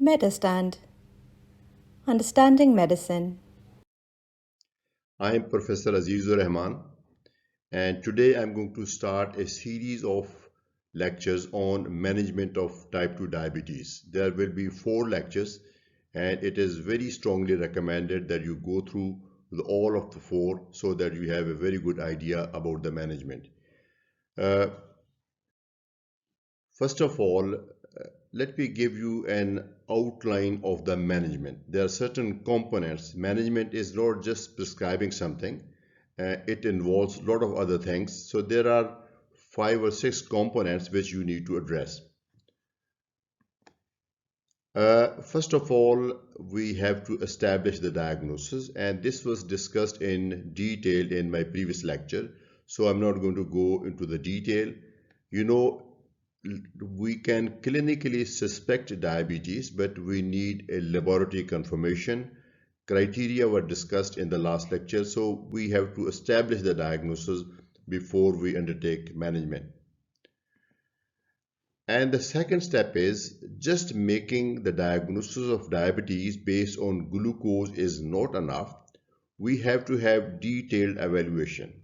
Medurstand. Understanding Medicine. I am Professor Azizur Rahman, and today I'm going to start a series of lectures on management of type 2 diabetes. There will be 4 lectures, and it is very strongly recommended that you go through all of the 4 so that you have a very good idea about the management. Uh, First of all, let me give you an outline of the management. There are certain components. Management is not just prescribing something, it involves a lot of other things. So there are 5 or 6 components which you need to address. First of all, we have to establish the diagnosis, and this was discussed in detail in my previous lecture. So I'm not going to go into the detail. You know, we can clinically suspect diabetes, but we need a laboratory confirmation. Criteria were discussed in the last lecture, so we have to establish the diagnosis before we undertake management. And the second step is just making the diagnosis of diabetes based on glucose is not enough. We have to have detailed evaluation.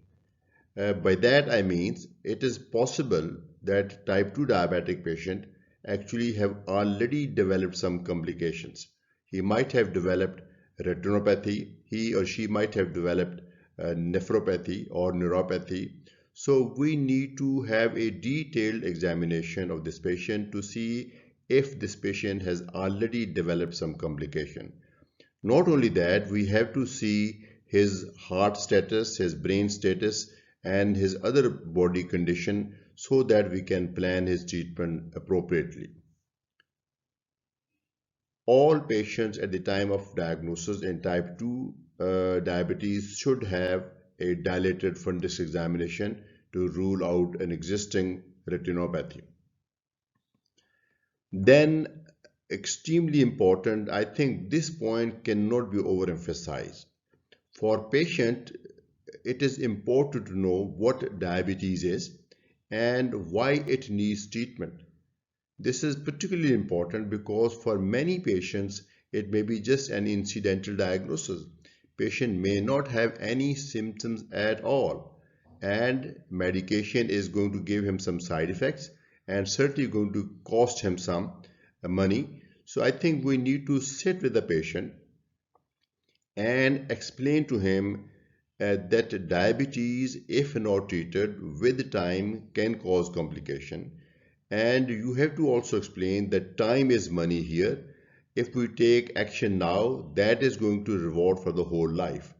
By that I mean it is possible that type 2 diabetic patient actually have already developed some complications. He might have developed retinopathy, he or she might have developed nephropathy or neuropathy. So we need to have a detailed examination of this patient to see if this patient has already developed some complication. Not only that, we have to see his heart status, his brain status, and his other body condition so that we can plan his treatment appropriately. All patients at the time of diagnosis in type 2 diabetes should have a dilated fundus examination to rule out an existing retinopathy. Then, extremely important, I think this point cannot be overemphasized. For patient, it is important to know what diabetes is and why it needs treatment. This is particularly important because for many patients, it may be just an incidental diagnosis. Patient may not have any symptoms at all, and medication is going to give him some side effects and certainly going to cost him some money. So I think we need to sit with the patient and explain to him that diabetes, if not treated with time, can cause complication. And you have to also explain that time is money here. If we take action now, that is going to reward for the whole life.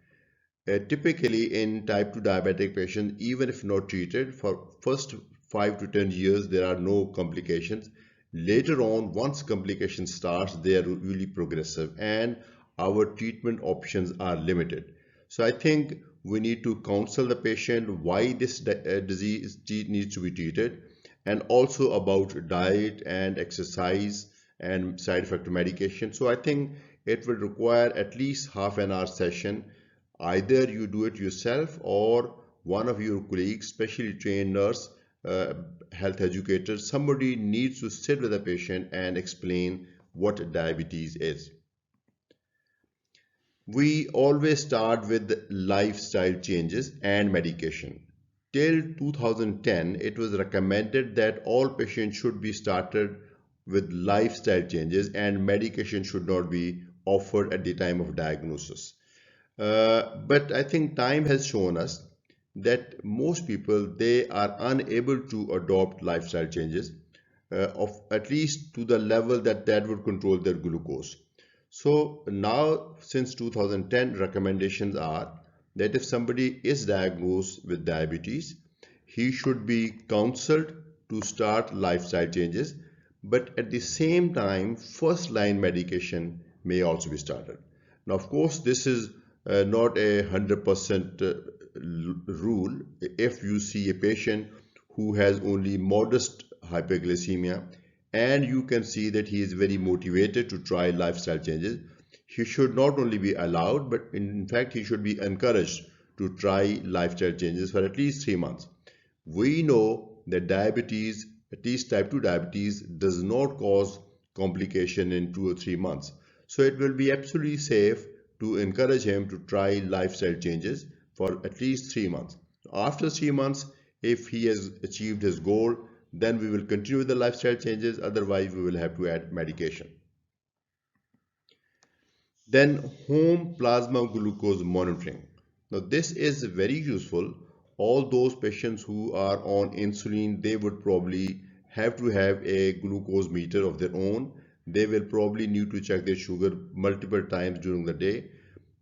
Typically in type 2 diabetic patients, even if not treated, for first 5 to 10 years, there are no complications. Later on, once complication starts, they are really progressive and our treatment options are limited. So I think we need to counsel the patient why this disease needs to be treated, and also about diet and exercise and side effect of medication. So I think it will require at least half an hour session. Either you do it yourself or one of your colleagues, specially trained nurse, health educators, somebody needs to sit with the patient and explain what diabetes is. We always start with lifestyle changes and medication. Till 2010, it was recommended that all patients should be started with lifestyle changes and medication should not be offered at the time of diagnosis. But I think time has shown us that most people, they are unable to adopt lifestyle changes of at least to the level that would control their glucose. So now since 2010, recommendations are that if somebody is diagnosed with diabetes, he should be counseled to start lifestyle changes, but at the same time, first line medication may also be started. Now, of course, this is not a 100% rule. If you see a patient who has only modest hyperglycemia and you can see that he is very motivated to try lifestyle changes, he should not only be allowed, but in fact, he should be encouraged to try lifestyle changes for at least 3 months. We know that diabetes, at least type 2 diabetes, does not cause complication in 2 or 3 months. So it will be absolutely safe to encourage him to try lifestyle changes for at least 3 months. After 3 months, if he has achieved his goal, then we will continue with the lifestyle changes. Otherwise, we will have to add medication. Then home plasma glucose monitoring. Now this is very useful. All those patients who are on insulin, they would probably have to have a glucose meter of their own. They will probably need to check their sugar multiple times during the day.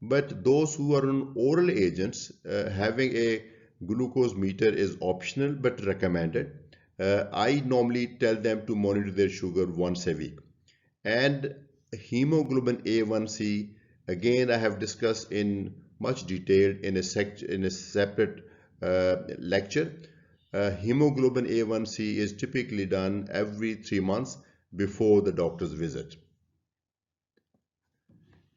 But those who are on oral agents, having a glucose meter is optional but recommended. I normally tell them to monitor their sugar once a week. And hemoglobin A1C, again, I have discussed in much detail in a separate lecture. Hemoglobin A1C is typically done every 3 months before the doctor's visit.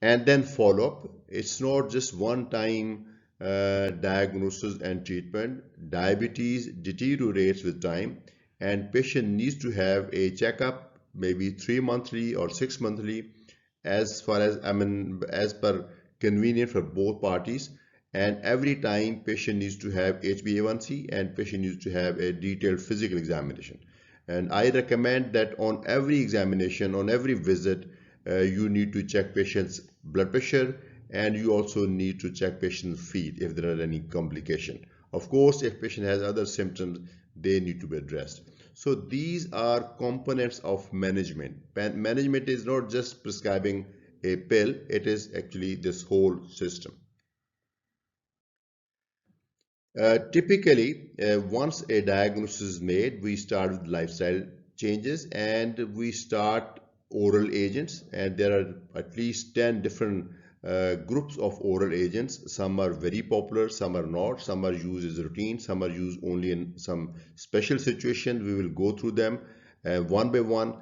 And then follow up. It's not just one time diagnosis and treatment. Diabetes deteriorates with time, and patient needs to have a checkup maybe 3 monthly or 6 monthly, as far as as per convenient for both parties. And every time patient needs to have HbA1c, and patient needs to have a detailed physical examination. And I recommend that on every examination, on every visit, you need to check patient's blood pressure, and you also need to check patient's feet if there are any complication. Of course, if patient has other symptoms, they need to be addressed. So these are components of management. Management is not just prescribing a pill, it is actually this whole system. Typically, once a diagnosis is made, we start with lifestyle changes and we start oral agents, and there are at least 10 different groups of oral agents. Some are very popular, some are not, some are used as routine, some are used only in some special situations. We will go through them one by one.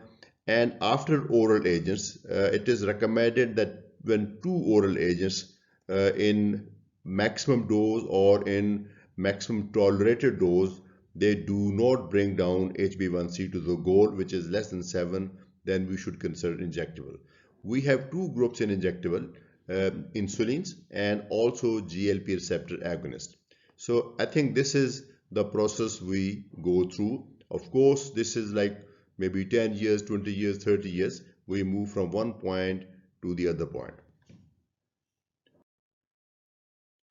And after oral agents, it is recommended that when two oral agents in maximum dose or in maximum tolerated dose, they do not bring down HbA1c to the goal, which is less than 7, then we should consider injectable. We have two groups in injectable, insulins and also GLP receptor agonist. So I think this is the process we go through. Of course, this is like maybe 10 years, 20 years, 30 years. We move from one point to the other point.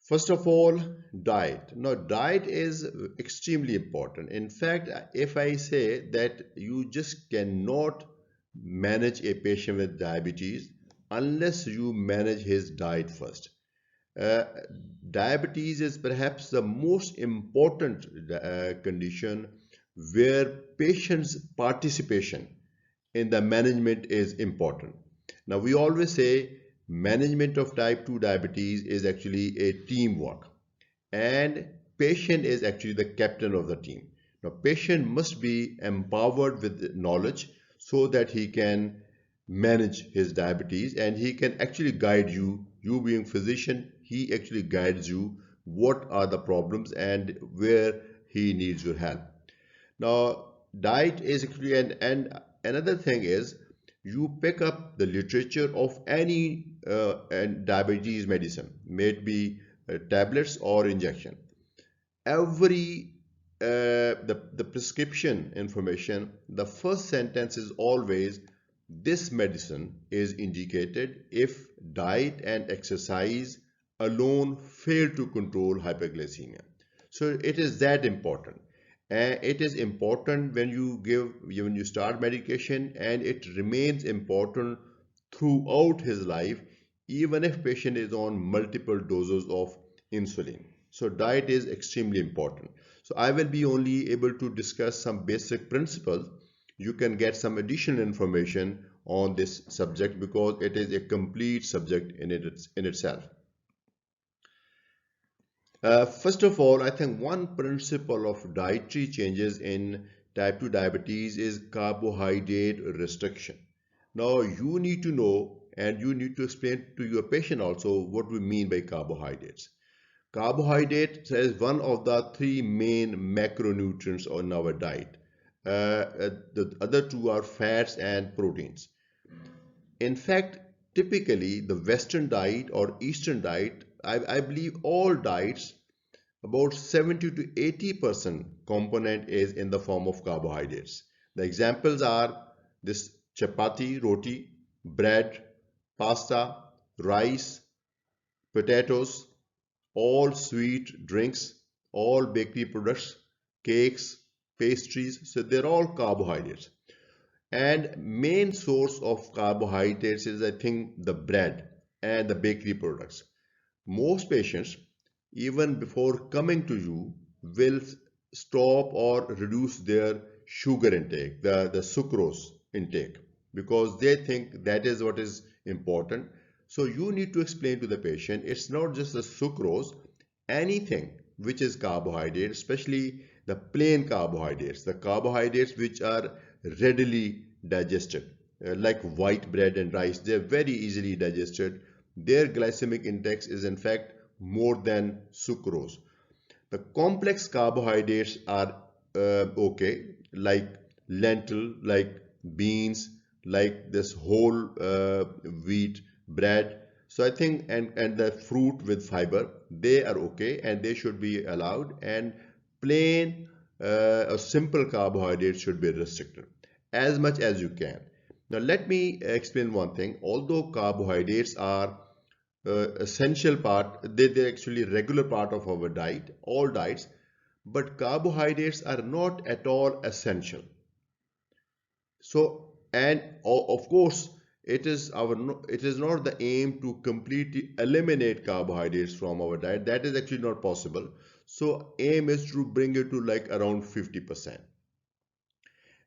First of all, diet. Now, diet is extremely important. In fact, if I say that you just cannot manage a patient with diabetes unless you manage his diet first. Uh, Diabetes is perhaps the most important condition where patient's participation in the management is important. Now, we always say management of type 2 diabetes is actually a teamwork, and patient is actually the captain of the team. Now, patient must be empowered with knowledge so that he can manage his diabetes, and he can actually guide you. You being physician, he actually guides you what are the problems and where he needs your help. Now, diet is actually, and another thing is you pick up the literature of any and diabetes medicine, may it be tablets or injection. Every the prescription information, the first sentence is always this medicine is indicated if diet and exercise alone fail to control hyperglycemia. So it is that important. And it is important when you start medication, and it remains important throughout his life, even if patient is on multiple doses of insulin. So diet is extremely important. So I will be only able to discuss some basic principles. You can get some additional information on this subject because it is a complete subject in itself. First of all, I think one principle of dietary changes in type 2 diabetes is carbohydrate restriction. Now, you need to know and you need to explain to your patient also what we mean by carbohydrates. Carbohydrates is one of the three main macronutrients on our diet. The other two are fats and proteins. In fact, typically the Western diet or Eastern diet, I believe all diets, about 70 to 80% component is in the form of carbohydrates. The examples are this chapati, roti, bread, pasta, rice, potatoes, all sweet drinks, all bakery products, cakes, pastries. So they're all carbohydrates. And main source of carbohydrates is, I think, the bread and the bakery products. Most patients, even before coming to you, will stop or reduce their sugar intake, the sucrose intake, because they think that is what is important. So you need to explain to the patient it's not just the sucrose, anything which is carbohydrate, especially the plain carbohydrates, the carbohydrates which are readily digested, like white bread and rice, they're very easily digested. Their glycemic index is in fact more than sucrose. The complex carbohydrates are okay, like lentil, like beans, like this whole wheat bread. So I think, and the fruit with fiber, they are okay and they should be allowed. And plain or simple carbohydrates should be restricted as much as you can. Now let me explain one thing. Although carbohydrates are essential part, they're actually regular part of our diet, all diets, but carbohydrates are not at all essential. So, and of course, it is not the aim to completely eliminate carbohydrates from our diet. That is actually not possible. So aim is to bring it to like around 50%.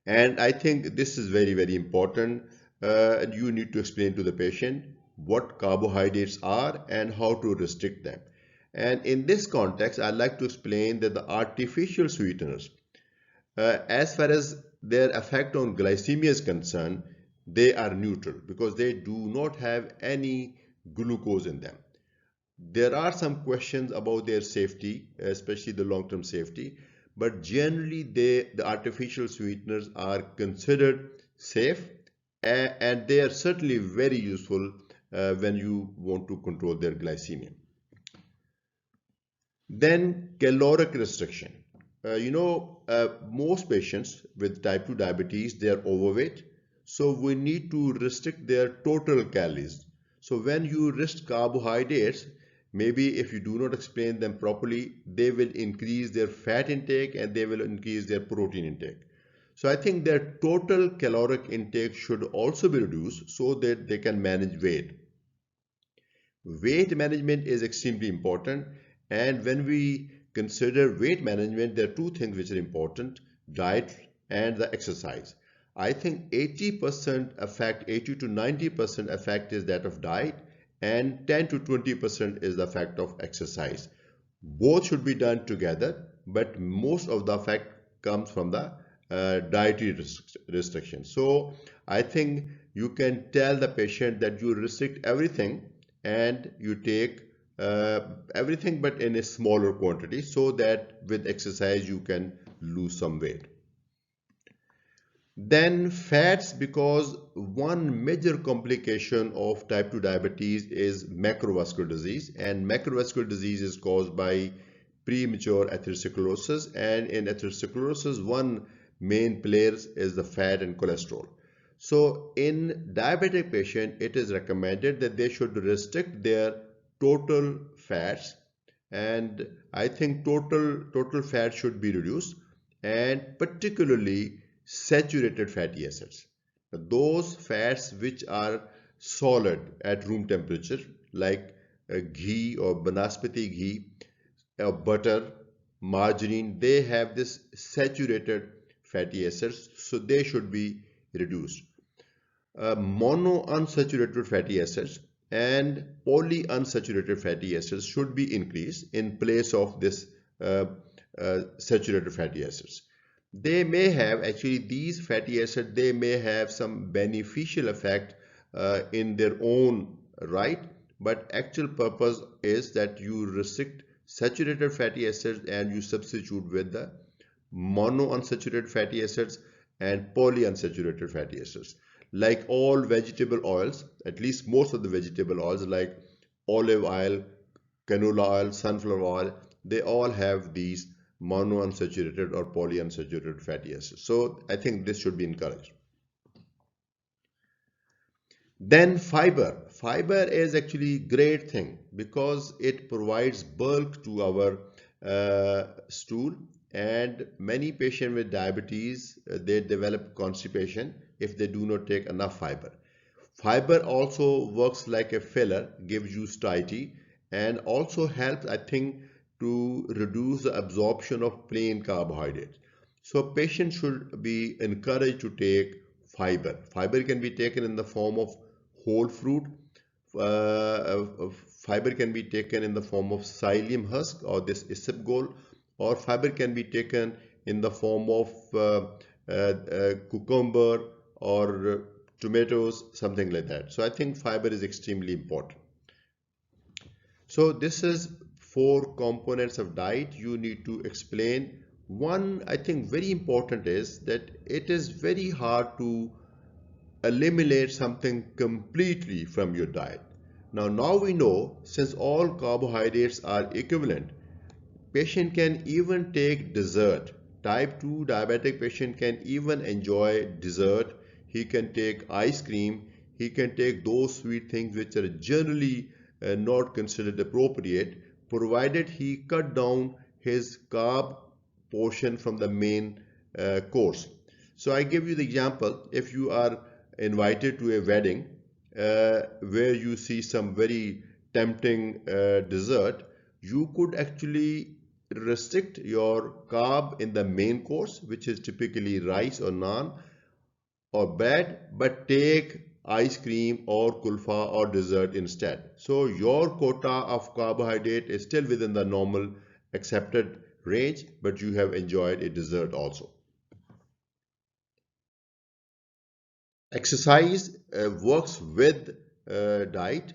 And I think this is very, very important. And you need to explain to the patient what carbohydrates are and how to restrict them. And in this context, I'd like to explain that the artificial sweeteners, as far as their effect on glycemia is concerned, they are neutral because they do not have any glucose in them. There are some questions about their safety, especially the long-term safety, but generally the artificial sweeteners are considered safe, and they are certainly very useful when you want to control their glycemia. Then caloric restriction. Most patients with type 2 diabetes, they are overweight. So we need to restrict their total calories. So when you restrict carbohydrates, maybe if you do not explain them properly, they will increase their fat intake and they will increase their protein intake. So I think their total caloric intake should also be reduced so that they can manage weight. Weight management is extremely important, and when we consider weight management, there are two things which are important: diet and the exercise. I think 80% effect, 80 to 90% effect is that of diet, and 10 to 20% is the effect of exercise. Both should be done together, but most of the effect comes from the dietary restriction. So I think you can tell the patient that you restrict everything and you take everything but in a smaller quantity, so that with exercise you can lose some weight. Then fats, because one major complication of type 2 diabetes is macrovascular disease, and macrovascular disease is caused by premature atherosclerosis, and in atherosclerosis one main player is the fat and cholesterol. So in diabetic patient, it is recommended that they should restrict their total fats, and I think total fat should be reduced, and particularly saturated fatty acids. Those fats which are solid at room temperature, like ghee or banaspati ghee, butter, margarine, they have this saturated fatty acids, so they should be reduced. Monounsaturated fatty acids and polyunsaturated fatty acids should be increased in place of this saturated fatty acids. They may have, actually these fatty acids, they may have some beneficial effect in their own right, but actual purpose is that you restrict saturated fatty acids and you substitute with the monounsaturated fatty acids and polyunsaturated fatty acids. Like all vegetable oils, at least most of the vegetable oils like olive oil, canola oil, sunflower oil, they all have these monounsaturated or polyunsaturated fatty acids. So I think this should be encouraged. Then fiber. Fiber is actually a great thing because it provides bulk to our stool, and many patients with diabetes they develop constipation if they do not take enough fiber. Fiber also works like a filler, gives you satiety, and also helps, I think, to reduce the absorption of plain carbohydrates. So patients should be encouraged to take fiber. Fiber can be taken in the form of whole fruit. Fiber can be taken in the form of psyllium husk or this isabgol, or fiber can be taken in the form of cucumber or tomatoes, something like that. So I think fiber is extremely important. So this is 4 components of diet you need to explain. One, I think very important is that it is very hard to eliminate something completely from your diet. Now we know since all carbohydrates are equivalent, patient can even take dessert. Type 2 diabetic patient can even enjoy dessert. He can take ice cream. He can take those sweet things which are generally not considered appropriate, provided he cut down his carb portion from the main course. So I give you the example. If you are invited to a wedding where you see some very tempting dessert, you could actually restrict your carb in the main course, which is typically rice or naan or bread, but take ice cream or kulfa or dessert instead. So your quota of carbohydrate is still within the normal accepted range, but you have enjoyed a dessert also. Exercise works with diet.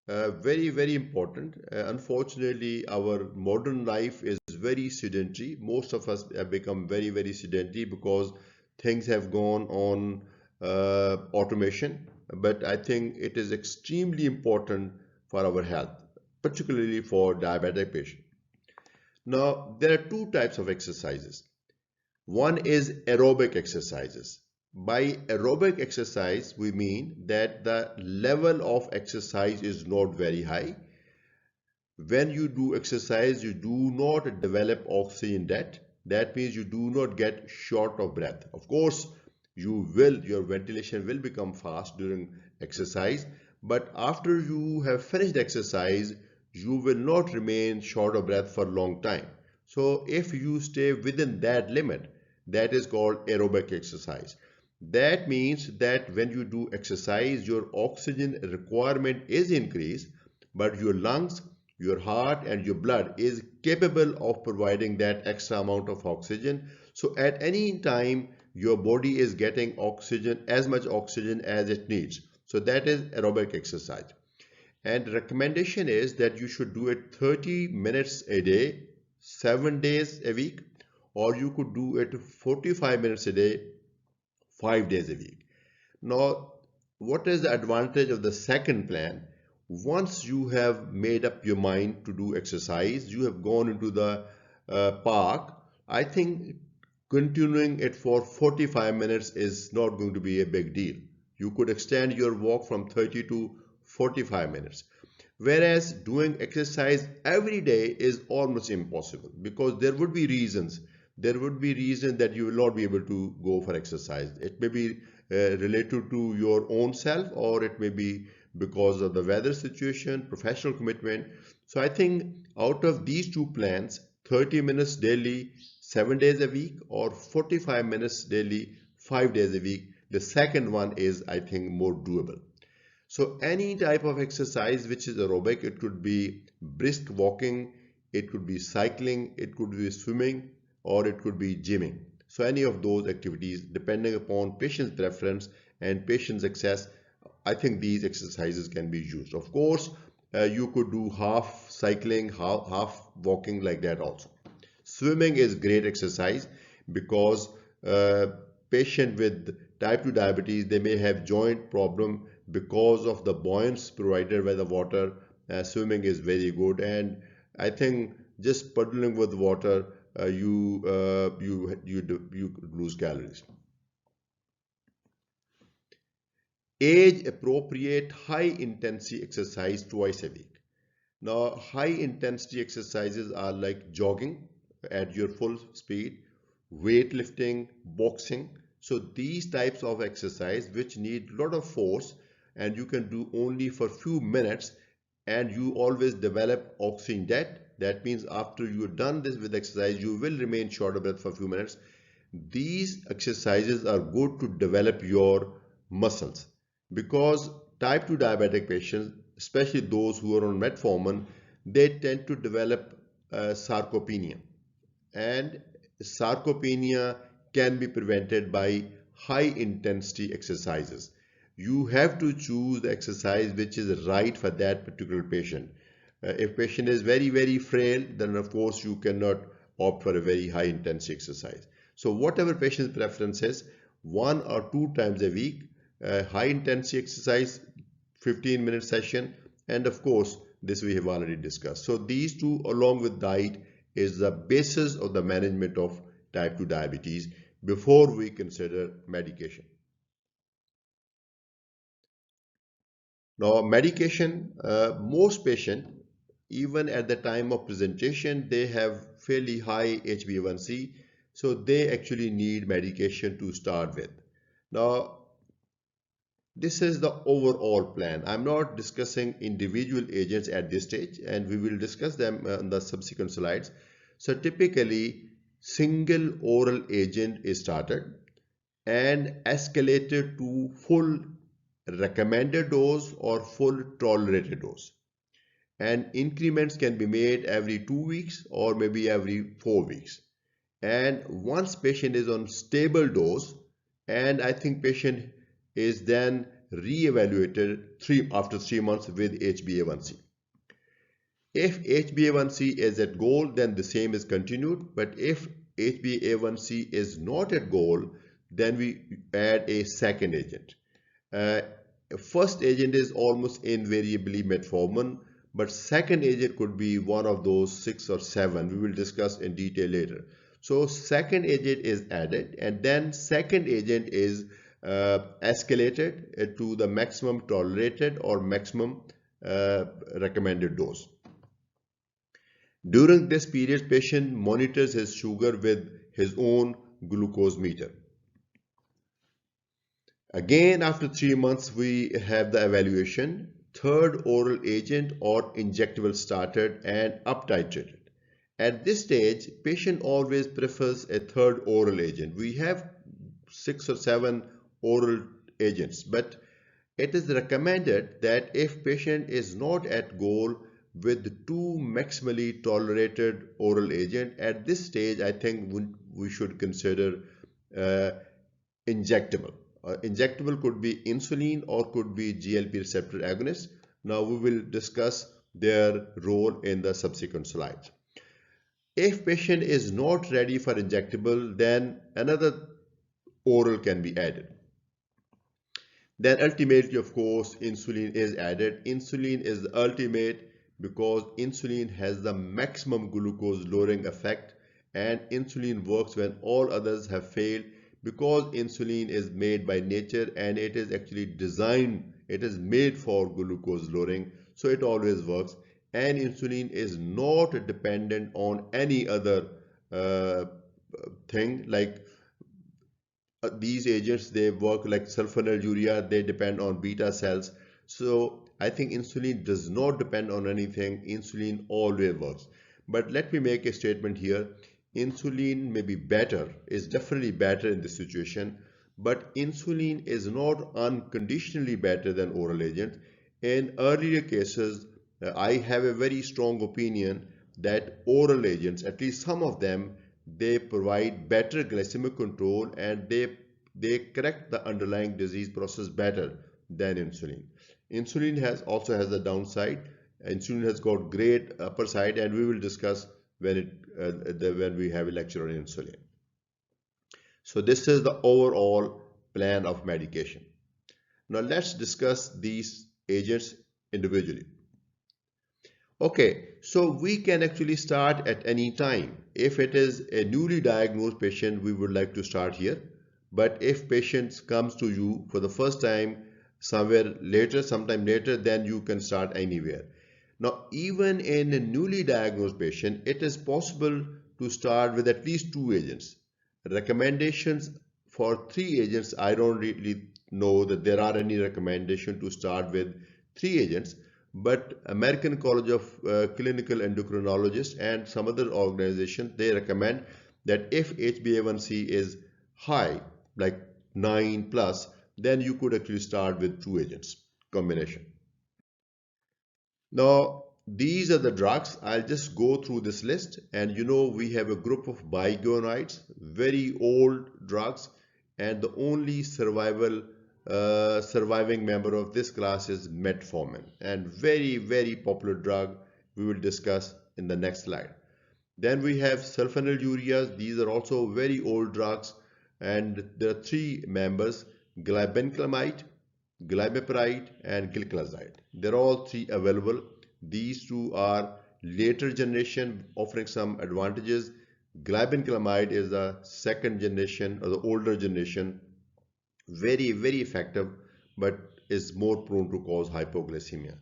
Very, very important. Unfortunately, our modern life is very sedentary. Most of us have become very, very sedentary because things have gone on automation. But I think it is extremely important for our health, particularly for diabetic patients. Now, there are 2 types of exercises. One is aerobic exercises. By aerobic exercise, we mean that the level of exercise is not very high. When you do exercise, you do not develop oxygen debt. That means you do not get short of breath. Of course, your ventilation will become fast during exercise, but after you have finished exercise, you will not remain short of breath for a long time. So if you stay within that limit, that is called aerobic exercise. That means that when you do exercise, your oxygen requirement is increased, but your lungs, your heart and your blood is capable of providing that extra amount of oxygen. So at any time, your body is getting oxygen, as much oxygen as it needs. So that is aerobic exercise. And recommendation is that you should do it 30 minutes a day, 7 days a week, or you could do it 45 minutes a day, 5 days a week. Now, what is the advantage of the second plan? Once you have made up your mind to do exercise, you have gone into the park, I think continuing it for 45 minutes is not going to be a big deal. You could extend your walk from 30 to 45 minutes. Whereas doing exercise every day is almost impossible because there would be reasons. There would be reason that you will not be able to go for exercise. It may be related to your own self, or it may be because of the weather situation, professional commitment. So I think out of these 2 plans, 30 minutes daily, 7 days a week, or 45 minutes daily, 5 days a week, the second one is, I think, more doable. So any type of exercise which is aerobic, it could be brisk walking, it could be cycling, it could be swimming, or it could be gymming. So any of those activities, depending upon patient's preference and patient's access, I think these exercises can be used. Of course, you could do half cycling, half walking like that also. Swimming is great exercise because patient with type 2 diabetes, they may have joint problem because of the buoyancy provided by the water. Swimming is very good, and I think just puddling with water, you lose calories. Age appropriate high intensity exercise twice a week. Now, high intensity exercises are like jogging at your full speed, weightlifting, boxing. So these types of exercise which need a lot of force and you can do only for few minutes, and you always develop oxygen debt. That means after you're done this with exercise, you will remain short of breath for a few minutes. These exercises are good to develop your muscles, because type 2 diabetic patients, especially those who are on metformin, they tend to develop sarcopenia, and sarcopenia can be prevented by high intensity exercises. You have to choose the exercise which is right for that particular patient. If patient is very frail, then of course you cannot opt for a very high intensity exercise. So whatever patient's preference is, 1 or 2 times a week, high intensity exercise, 15-minute session, and of course this we have already discussed. So these two along with diet is the basis of the management of type 2 diabetes before we consider medication. Now medication, most patients even at the time of presentation they have fairly high HbA1c, so they actually need medication to start with. Now this is the overall plan. I'm not discussing individual agents at this stage, and we will discuss them in the subsequent slides. So typically, single oral agent is started and escalated to full recommended dose or full tolerated dose. And increments can be made every 2 weeks or maybe every 4 weeks. And once patient is on stable dose, and I think patient is then re-evaluated after 3 months with HbA1c. If HbA1c is at goal, then the same is continued. But if HbA1c is not at goal, then we add a second agent. First agent is almost invariably metformin, but second agent could be one of those 6 or 7. We will discuss in detail later. So second agent is added, and then second agent is escalated to the maximum tolerated or maximum recommended dose. During this period, patient monitors his sugar with his own glucose meter. Again, after 3 months, we have the evaluation. Third oral agent or injectable started and up titrated. At this stage, patient always prefers a third oral agent. We have 6 or 7 oral agents, but it is recommended that if patient is not at goal with 2 maximally tolerated oral agent, at this stage I think we should consider injectable. Injectable could be insulin or could be GLP receptor agonist. Now we will discuss their role in the subsequent slides. If patient is not ready for injectable, then another oral can be added. Then ultimately, of course, insulin is added. Insulin is the ultimate because insulin has the maximum glucose lowering effect, and insulin works when all others have failed, because insulin is made by nature and it is actually designed, it is made for glucose lowering, so it always works. And insulin is not dependent on any other thing like these agents. They work like sulphonylurea, they depend on beta cells. So I think insulin does not depend on anything. Insulin always works. But let me make a statement here. Insulin may be better, is definitely better in this situation, but insulin is not unconditionally better than oral agents. In earlier cases, I have a very strong opinion that oral agents, at least some of them, they provide better glycemic control and they correct the underlying disease process better than insulin. Insulin also has a downside. Insulin has got great upper side, and we will discuss when we have a lecture on insulin. So this is the overall plan of medication. Now let's discuss these agents individually. Okay, so we can actually start at any time. If it is a newly diagnosed patient, we would like to start here. But if patient comes to you for the first time somewhere later, sometime later, then you can start anywhere. Now, even in a newly diagnosed patient, it is possible to start with at least 2 agents. Recommendations for 3 agents, I don't really know that there are any recommendation to start with 3 agents, but American College of Clinical Endocrinologists and some other organizations, they recommend that if HbA1c is high, like 9 plus, then you could actually start with 2 agents combination. Now, these are the drugs. I'll just go through this list, and we have a group of bigonoids, very old drugs, and the only surviving member of this class is metformin, and very, very popular drug we will discuss in the next slide. Then we have sulfonylureas. These are also very old drugs, and there are 3 members: glibenclamide, glimepiride, and gliclazide. They're all 3 available. These 2 are later generation, offering some advantages. Glibenclamide is the second generation or the older generation, very, very effective, but is more prone to cause hypoglycemia.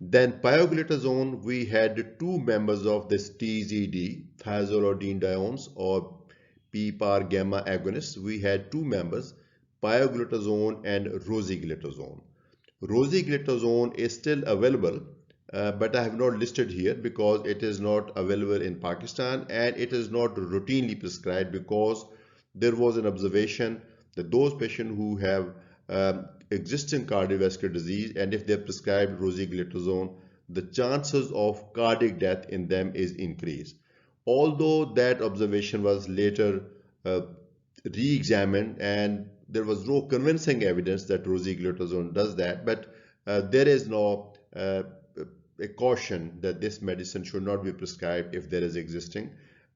Then pioglitazone, we had 2 members of this TZD, thiazolidinediones, or PPAR gamma agonists. We had 2 members, pioglitazone and rosiglitazone. Rosiglitazone is still available, but I have not listed here because it is not available in Pakistan, and it is not routinely prescribed because there was an observation that those patients who have existing cardiovascular disease, and if they're prescribed rosiglitazone, the chances of cardiac death in them is increased. Although that observation was later re-examined, and there was no convincing evidence that rosiglitazone does that, but there is no a caution that this medicine should not be prescribed if there is existing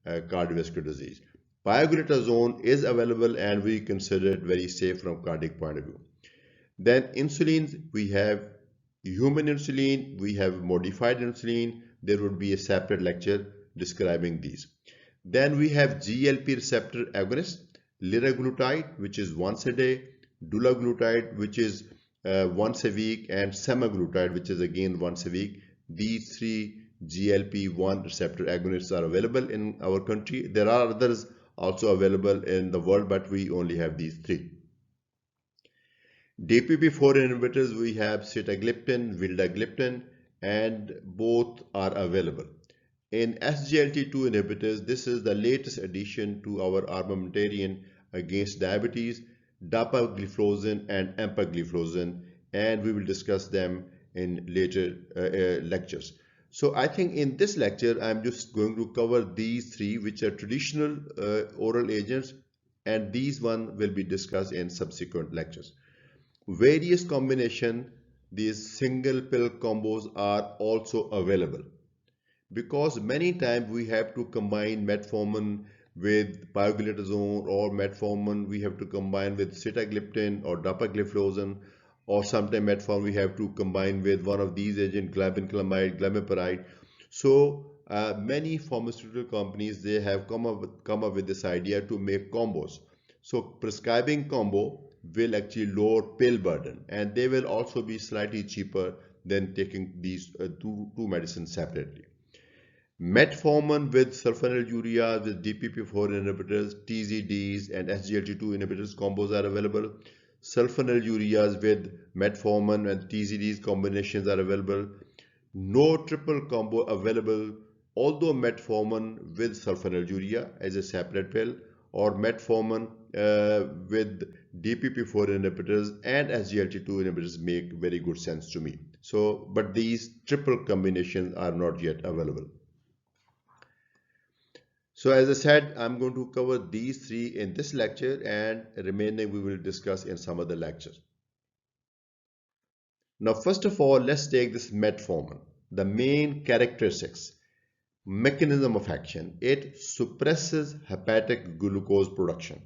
cardiovascular disease. Pioglitazone is available, and we consider it very safe from cardiac point of view. Then insulin, we have human insulin, we have modified insulin. There would be a separate lecture describing these. Then we have GLP receptor agonist, liraglutide, which is once a day, dulaglutide, which is once a week, and semaglutide, which is again once a week. These 3 GLP-1 receptor agonists are available in our country. There are others also available in the world, but we only have these 3. DPP-4 inhibitors, we have sitagliptin, vildagliptin, and both are available. In SGLT2 inhibitors, this is the latest addition to our armamentarium against diabetes, dapagliflozin and empagliflozin, and we will discuss them in later lectures. So I think in this lecture, I'm just going to cover these 3, which are traditional oral agents, and these one will be discussed in subsequent lectures. Various combination, these single pill combos are also available, because many times we have to combine metformin with pioglitazone, or metformin we have to combine with sitagliptin or dapagliflozin, or sometimes metformin we have to combine with one of these agents, glibenclamide, glimepiride. So many pharmaceutical companies, they have come up with this idea to make combos. So prescribing combo will actually lower pill burden, and they will also be slightly cheaper than taking these two medicines separately. Metformin with sulfonylurea, with DPP-4 inhibitors, TZDs, and SGLT2 inhibitors combos are available. Sulfonylureas with metformin and TZDs combinations are available. No triple combo available, although metformin with sulfonylurea as a separate pill, or metformin with DPP-4 inhibitors and SGLT2 inhibitors make very good sense to me. So, but these triple combinations are not yet available. So as I said, I'm going to cover these 3 in this lecture, and remaining we will discuss in some other lectures. Now, first of all, let's take this metformin. The main characteristics, mechanism of action: it suppresses hepatic glucose production.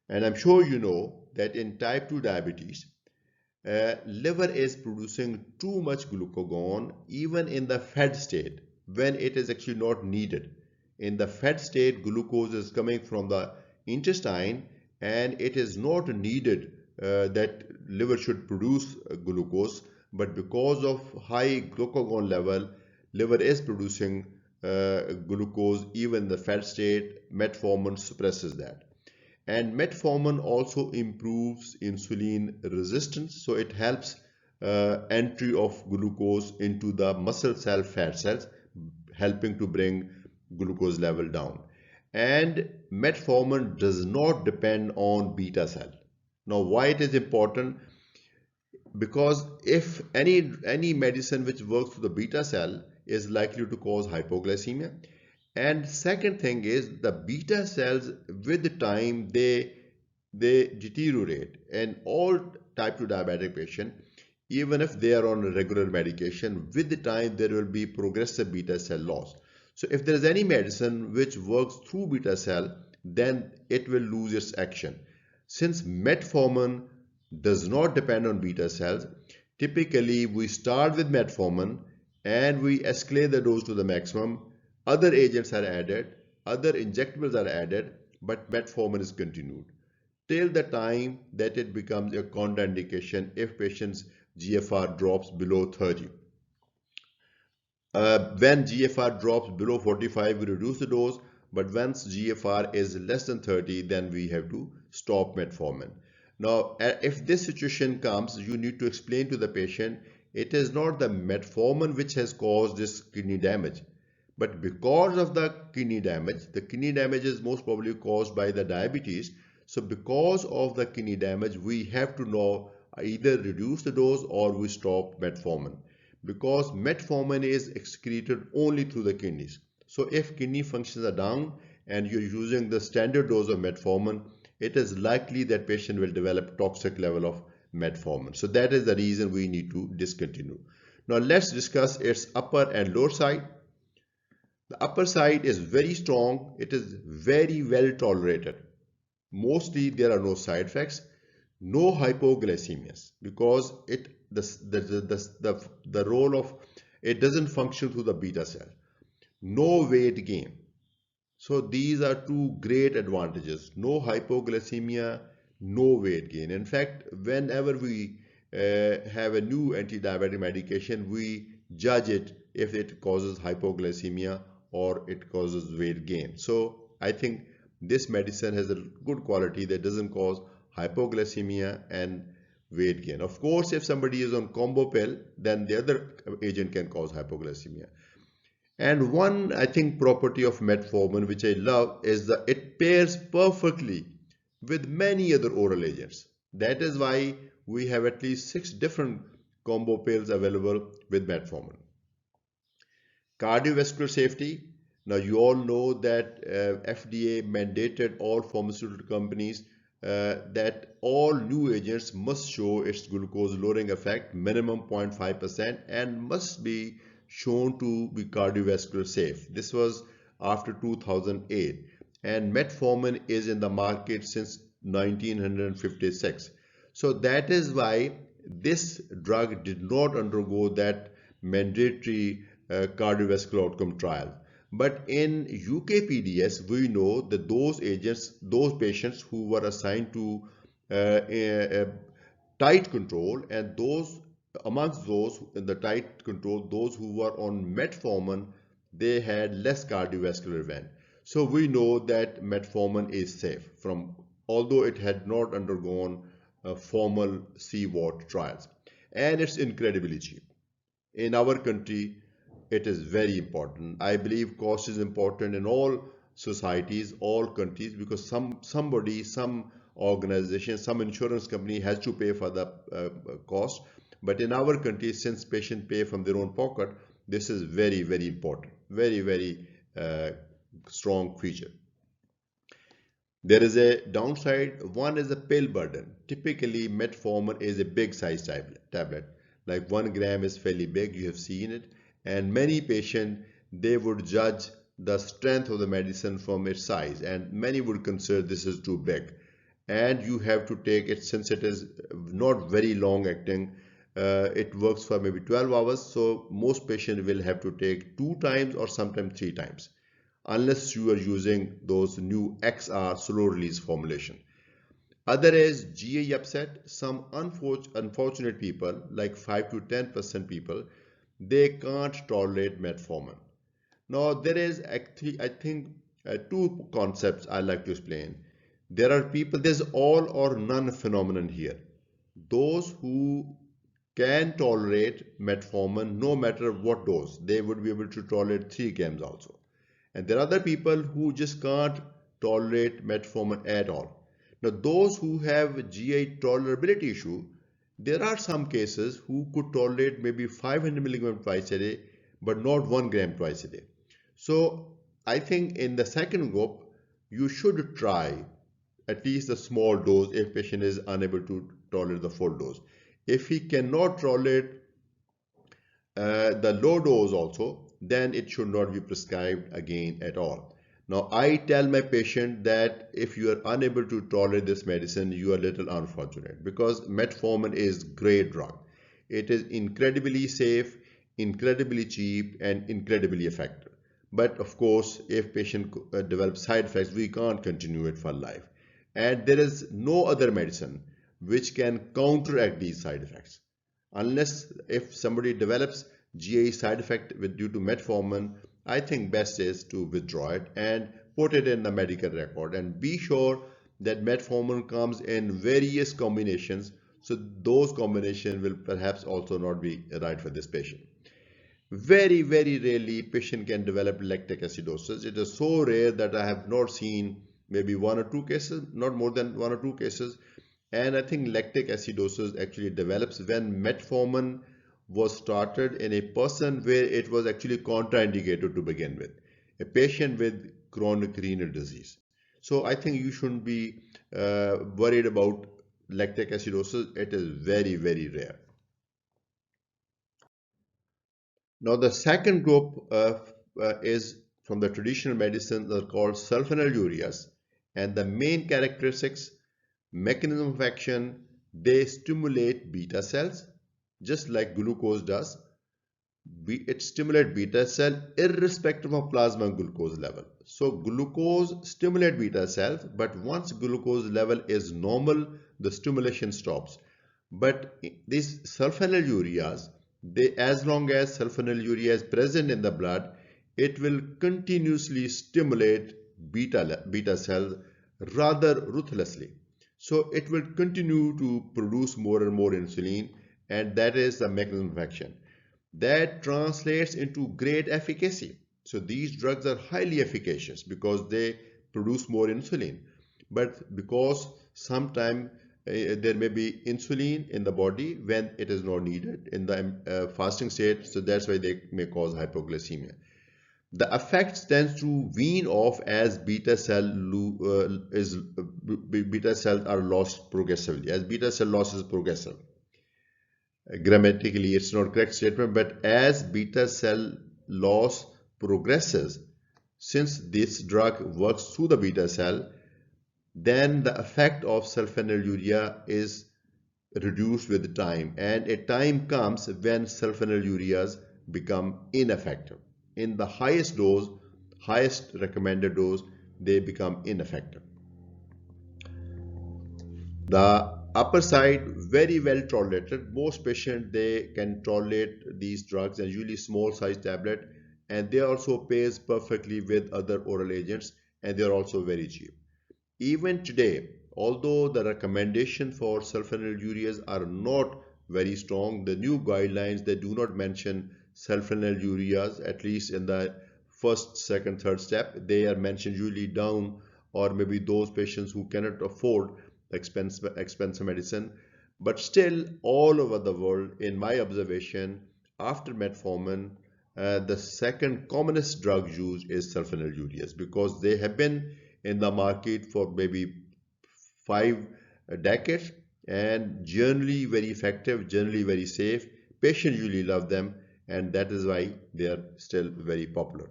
And I'm sure you know that in type 2 diabetes, liver is producing too much glucagon even in the fed state when it is actually not needed. In the fed state, glucose is coming from the intestine and it is not needed that liver should produce glucose, but because of high glucagon level, liver is producing glucose even in the fed state. Metformin suppresses that. And metformin also improves insulin resistance, so it helps entry of glucose into the muscle cell fat cells, helping to bring glucose level down. And metformin does not depend on beta cell. Now, why it is important? Because if any medicine which works through the beta cell is likely to cause hypoglycemia. And second thing is the beta cells with the time they deteriorate, and all type 2 diabetic patient, even if they are on a regular medication, with the time there will be progressive beta cell loss. So if there is any medicine which works through beta cell, then it will lose its action. Since metformin does not depend on beta cells, typically we start with metformin and we escalate the dose to the maximum. Other agents are added, other injectables are added, but metformin is continued till the time that it becomes a contraindication if patient's GFR drops below 30. When GFR drops below 45, we reduce the dose, but once GFR is less than 30, then we have to stop metformin. Now, if this situation comes, you need to explain to the patient it is not the metformin which has caused this kidney damage, but because of the kidney damage is most probably caused by the diabetes. So because of the kidney damage, we have to now either reduce the dose or we stop metformin, because metformin is excreted only through the kidneys. So if kidney functions are down and you're using the standard dose of metformin, it is likely that patient will develop toxic level of metformin. So that is the reason we need to discontinue. Now let's discuss its upper and lower side. The upper side is very strong. It is very well tolerated. Mostly there are no side effects, no hypoglycemias, because the role of it doesn't function through the beta cell. No weight gain. So these are two great advantages. No hypoglycemia, no weight gain. In fact, whenever we have a new anti-diabetic medication, we judge it if it causes hypoglycemia or it causes weight gain. So I think this medicine has a good quality that doesn't cause hypoglycemia and weight gain. Of course, if somebody is on combo pill, then the other agent can cause hypoglycemia. And one, I think, property of metformin which I love is that it pairs perfectly with many other oral agents. That is why we have at least 6 different combo pills available with metformin. Cardiovascular safety. Now you all know that FDA mandated all pharmaceutical companies that all new agents must show its glucose lowering effect minimum 0.5% and must be shown to be cardiovascular safe. This was after 2008, and metformin is in the market since 1956. So that is why this drug did not undergo that mandatory cardiovascular outcome trial. But in UKPDS, we know that those agents, those patients who were assigned to a tight control, and those amongst those in the tight control, those who were on metformin, they had less cardiovascular event. So we know that metformin is safe from, although it had not undergone formal CWAT trials, and it's incredibly cheap. In our country, it is very important. I believe cost is important in all societies, all countries, because some organization, some insurance company has to pay for the cost. But in our country, since patients pay from their own pocket, this is very, very important. Very, very strong feature. There is a downside. One is the pill burden. Typically, metformin is a big size tablet. Like 1 gram is fairly big, you have seen it. And many patients, they would judge the strength of the medicine from its size, and many would consider this is too big. and you have to take it since it is not very long acting. It works for maybe 12 hours, so most patients will have to take 2 times or sometimes 3 times, unless you are using those new XR slow release formulation. Other is GI upset. Some unfortunate people, like 5 to 10% people, they can't tolerate metformin. Now, there is actually, I think, two concepts I like to explain. There are people, there's all or none phenomenon here. Those who can tolerate metformin no matter what dose, they would be able to tolerate 3 grams also. And there are other people who just can't tolerate metformin at all. Now, those who have GI tolerability issue, there are some cases who could tolerate maybe 500 milligram twice a day, but not 1 gram twice a day. So I think in the second group, you should try at least a small dose if patient is unable to tolerate the full dose. If he cannot tolerate the low dose also, then it should not be prescribed again at all. Now, I tell my patient that if you are unable to tolerate this medicine, you are a little unfortunate, because metformin is great drug. It is incredibly safe, incredibly cheap, and incredibly effective. But of course, if patient develops side effects, we can't continue it for life. And there is no other medicine which can counteract these side effects. Unless if somebody develops GI side effect due to metformin, I think best is to withdraw it and put it in the medical record and be sure that metformin comes in various combinations, so those combinations will perhaps also not be right for this patient. Very, very rarely patient can develop lactic acidosis. It is so rare that I have not seen maybe 1 or 2 cases, not more than 1 or 2 cases. And I think lactic acidosis actually develops when metformin was started in a person where it was actually contraindicated to begin with, a patient with chronic renal disease. So I think you shouldn't be worried about lactic acidosis. It is very, very rare. Now, the second group is from the traditional medicine that are called sulfonylureas, and the main characteristics, mechanism of action, they stimulate beta cells, just like glucose does. It stimulates beta cell irrespective of plasma glucose level. So glucose stimulates beta cells, but once glucose level is normal, the stimulation stops. But these sulfonylureas, as long as sulfonylurea is present in the blood, it will continuously stimulate beta cells rather ruthlessly. So it will continue to produce more and more insulin, and that is the mechanism of action. That translates into great efficacy. So these drugs are highly efficacious because they produce more insulin. But because sometimes there may be insulin in the body when it is not needed in the fasting state, so that's why they may cause hypoglycemia. The effects tends to wean off as beta cells are lost progressively, as beta cell loss is progressive. Grammatically, it's not correct statement, but as beta cell loss progresses, since this drug works through the beta cell, then the effect of sulfonylurea is reduced with time, and a time comes when sulfonylureas become ineffective. In the highest dose, highest recommended dose, they become ineffective. The upper side, very well tolerated. Most patients, they can tolerate these drugs, and usually small size tablet, and they also pairs perfectly with other oral agents, and they are also very cheap. Even today, although the recommendation for sulfonylureas are not very strong, the new guidelines, they do not mention sulfonylureas, at least in the first, second, third step. They are mentioned usually down, or maybe those patients who cannot afford expensive medicine. But still, all over the world, in my observation, after metformin, the second commonest drug used is sulfonylureas, because they have been in the market for maybe 5 decades and generally very effective, generally very safe. Patients usually love them, and that is why they are still very popular.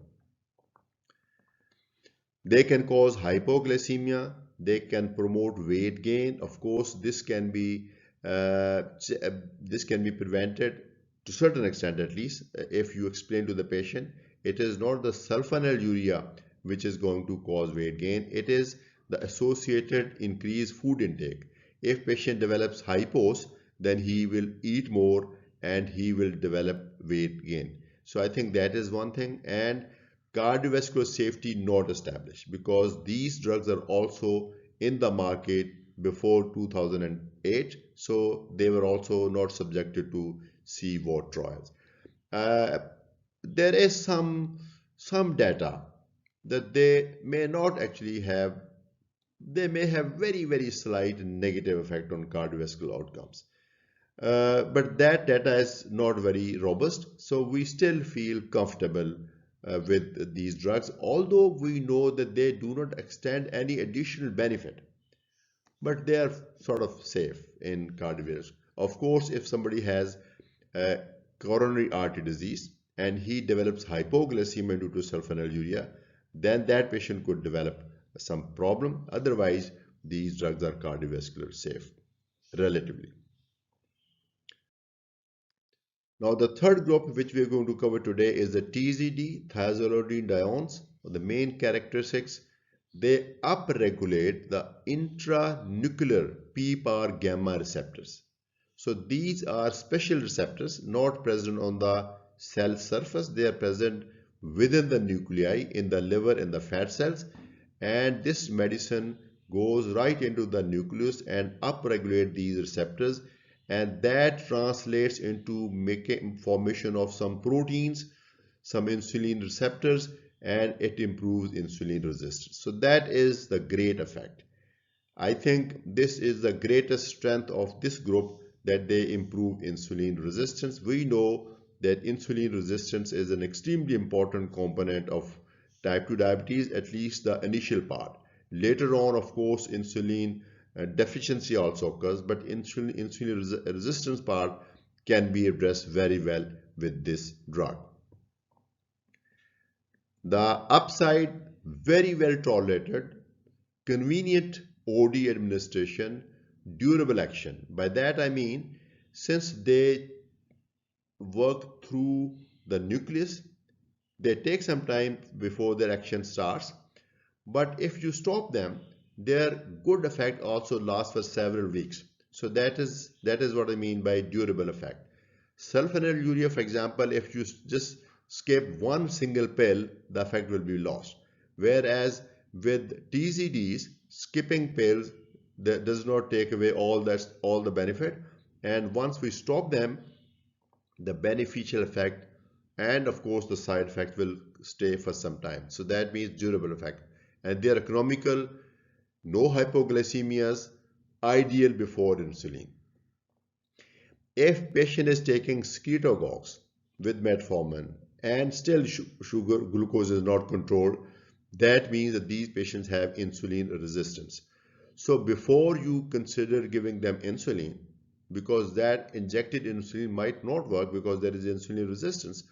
They can cause hypoglycemia, they can promote weight gain. Of course, uh, this can be prevented to a certain extent, at least if you explain to the patient it is not the sulfonylurea which is going to cause weight gain, it is the associated increased food intake. If patient develops hypos, then he will eat more and he will develop weight gain. So I think that is one thing. And cardiovascular safety not established, because these drugs are also in the market before 2008, so they were also not subjected to CVOT trials. Uh, there is some data that they may have very slight negative effect on cardiovascular outcomes. But that data is not very robust, so we still feel comfortable with these drugs, although we know that they do not extend any additional benefit, but they are sort of safe in cardiovascular. Of course, if somebody has coronary artery disease and he develops hypoglycemia due to sulfonylurea, then that patient could develop some problem. Otherwise, these drugs are cardiovascular safe, relatively. Now, the third group which we are going to cover today is the TZD, thiazolidinediones. The main characteristics, they upregulate the intranuclear PPAR gamma receptors. So these are special receptors not present on the cell surface. They are present within the nuclei in the liver and the fat cells. And this medicine goes right into the nucleus and upregulate these receptors, and that translates into making formation of some proteins, some insulin receptors, and it improves insulin resistance. So that is the great effect. I think this is the greatest strength of this group, that they improve insulin resistance. We know that insulin resistance is an extremely important component of type 2 diabetes, at least the initial part. Later on, of course, insulin deficiency also occurs, but insulin resistance part can be addressed very well with this drug. The upside, very well tolerated, convenient OD administration, durable action. By that I mean, since they work through the nucleus, they take some time before their action starts. But if you stop them, their good effect also lasts for several weeks. So that is what I mean by durable effect. Sulfonylurea, for example, if you just skip one single pill, the effect will be lost. Whereas with TZDs, skipping pills that does not take away all the benefit. And once we stop them, the beneficial effect and of course the side effect will stay for some time. So that means durable effect. And they are economical, no hypoglycemias, ideal before insulin. If patient is taking secretagogues with metformin and still sugar glucose is not controlled, that means that these patients have insulin resistance. So before you consider giving them insulin, because that injected insulin might not work because there is insulin resistance,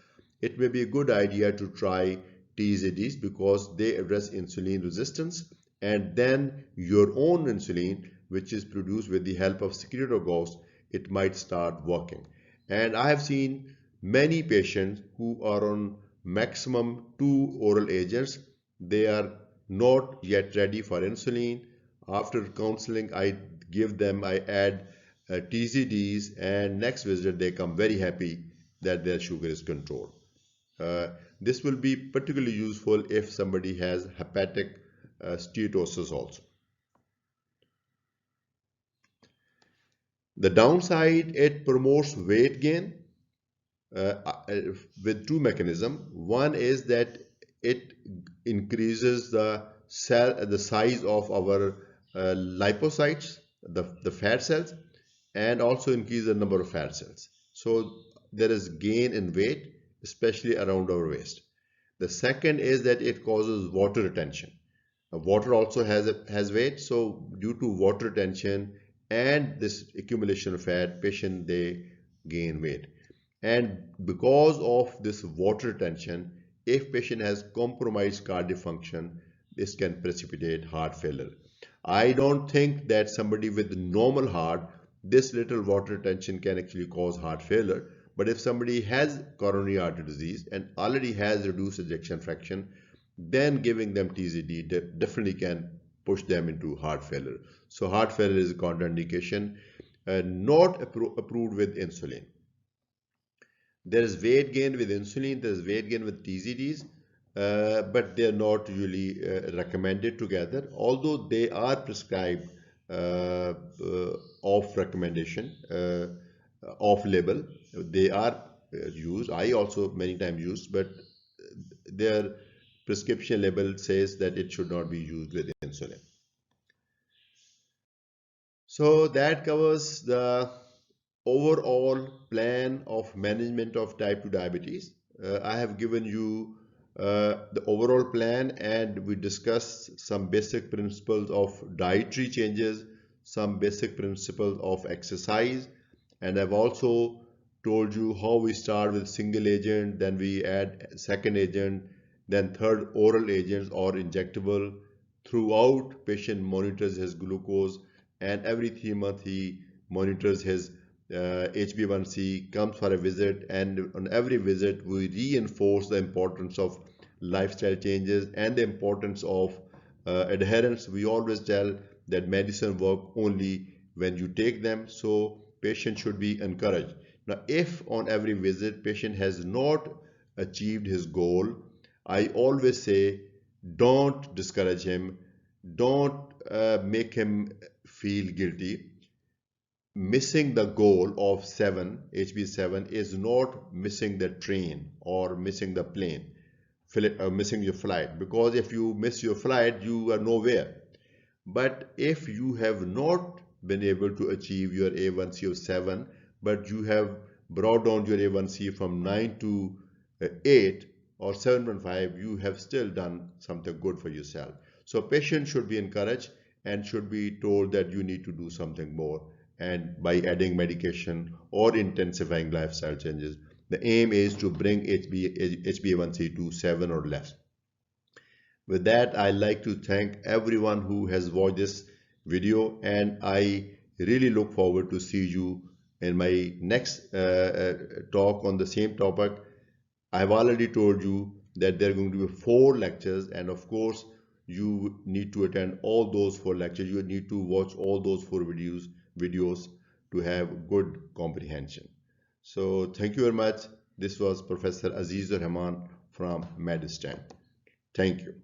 it may be a good idea to try TZDs because they address insulin resistance, and then your own insulin, which is produced with the help of secretagogues, it might start working. And I have seen many patients who are on maximum 2 oral agents. They are not yet ready for insulin. After counseling, I add TZDs, and next visit they come very happy that their sugar is controlled. Uh, this will be particularly useful if somebody has hepatic steatosis also. The downside, it promotes weight gain with two mechanisms. One is that it increases the size of our lipocytes, the fat cells, and also increase the number of fat cells. So there is gain in weight, especially around our waist. The second is that it causes water retention. Water also has weight, so due to water retention and this accumulation of fat, patient they gain weight. And because of this water retention, if patient has compromised cardiac function, this can precipitate heart failure. I don't think that somebody with normal heart, this little water retention can actually cause heart failure. But if somebody has coronary artery disease and already has reduced ejection fraction, then giving them TZD definitely can push them into heart failure. So heart failure is a contraindication, not approved with insulin. There is weight gain with insulin, there is weight gain with TZDs, but they are not usually recommended together, although they are prescribed off recommendation, off label. They are used. I also many times used, but their prescription label says that it should not be used with insulin. So that covers the overall plan of management of type 2 diabetes. I have given you the overall plan, and we discussed some basic principles of dietary changes, some basic principles of exercise, and I've also told you how we start with single agent, then we add second agent, then third oral agents or injectable. Throughout, patient monitors his glucose, and every 3 months he monitors his HbA1c, comes for a visit, and on every visit we reinforce the importance of lifestyle changes and the importance of adherence. We always tell that medicine work only when you take them, so patient should be encouraged. Now, if on every visit patient has not achieved his goal, I always say don't discourage him, don't make him feel guilty. Missing the goal of 7 HB7 is not missing the train or missing the plane, missing your flight, because if you miss your flight you are nowhere. But if you have not been able to achieve your A1C of 7, but you have brought down your A1C from 9 to 8 or 7.5, you have still done something good for yourself. So patients should be encouraged and should be told that you need to do something more, and by adding medication or intensifying lifestyle changes. The aim is to bring HbA1c to 7 or less. With that, I like to thank everyone who has watched this video, and I really look forward to see you in my next talk on the same topic. I've already told you that there are going to be 4 lectures, and of course you need to attend all those 4 lectures. You need to watch all those 4 videos to have good comprehension. So thank you very much. This was Professor Azizur Rahman from Medurstand. Thank you.